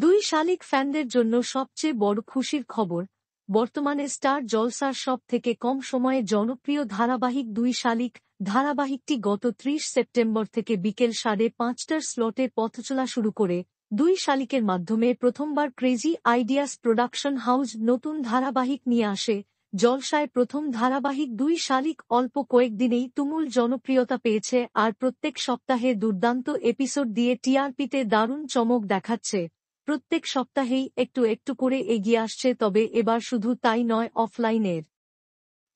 দুই শালিক ফ্যানদের জন্য সবচেয়ে বড় খুশির খবর, বর্তমানে স্টার জলসার সব থেকে কম সময়ে জনপ্রিয় ধারাবাহিক দুই শালিক ধারাবাহিকটি গত ৩০ সেপ্টেম্বর থেকে বিকেল ৫:৩০টার স্লটে পথচলা শুরু করে। দুই শালিকের মাধ্যমে প্রথমবার ক্রেজি আইডিয়াস প্রোডাকশন হাউস নতুন ধারাবাহিক নিয়ে আসে। জলসায় প্রথম ধারাবাহিক দুই শালিক অল্প কয়েকদিনেই তুমুল জনপ্রিয়তা পেয়েছে আর প্রত্যেক সপ্তাহে দুর্দান্ত এপিসোড দিয়ে টিআরপিতে দারুণ চমক দেখাচ্ছে। প্রত্যেক সপ্তাহেই একটু একটু করে এগিয়ে আসছে, তবে এবার শুধু তাই নয়, অফলাইনের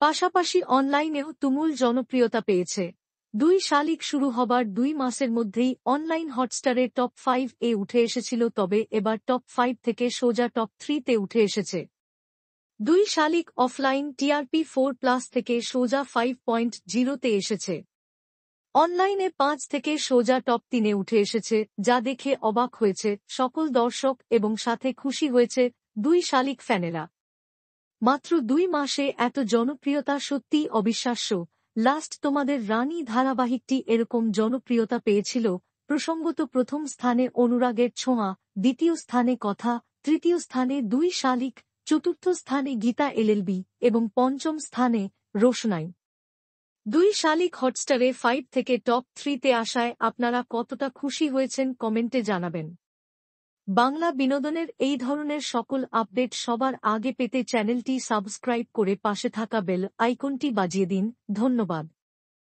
পাশাপাশি অনলাইনেও তুমুল জনপ্রিয়তা পেয়েছে। দুই শালিক শুরু হবার ২ মাসের মধ্যেই অনলাইন হটস্টারে টপ 5-এ উঠে এসেছিল, তবে এবার টপ 5 থেকে সোজা টপ 3-তে উঠে এসেছে। দুই শালিক অফলাইন টিআরপি 4+ থেকে সোজা 5.0-তে এসেছে। অনলাইনে 5 থেকে সোজা টপ 3-এ উঠে এসেছে, যা দেখে অবাক হয়েছে সকল দর্শক এবং সাথে খুশি হয়েছে দুই শালিক ফ্যানেরা। মাত্র ২ মাসে এত জনপ্রিয়তা সত্যিই অবিশ্বাস্য। লাস্ট তোমাদের রানী ধারাবাহিকটি এরকম জনপ্রিয়তা পেয়েছিল। প্রসঙ্গত, প্রথম স্থানে অনুরাগের ছোঁয়া, দ্বিতীয় স্থানে কথা, তৃতীয় স্থানে দুই শালিক, চতুর্থ স্থানে গীতা এলএলবি এবং পঞ্চম স্থানে রোশনাই। দুই শালিক হটস্টারে 5 থেকে টপ 3-তে আসায় আপনারা কতটা খুশি হয়েছেন কমেন্টে জানাবেন। বাংলা বিনোদনের এই ধরনের সকল আপডেট সবার আগে পেতে চ্যানেলটি সাবস্ক্রাইব করে পাশে থাকা বেল আইকনটি বাজিয়ে দিন। ধন্যবাদ।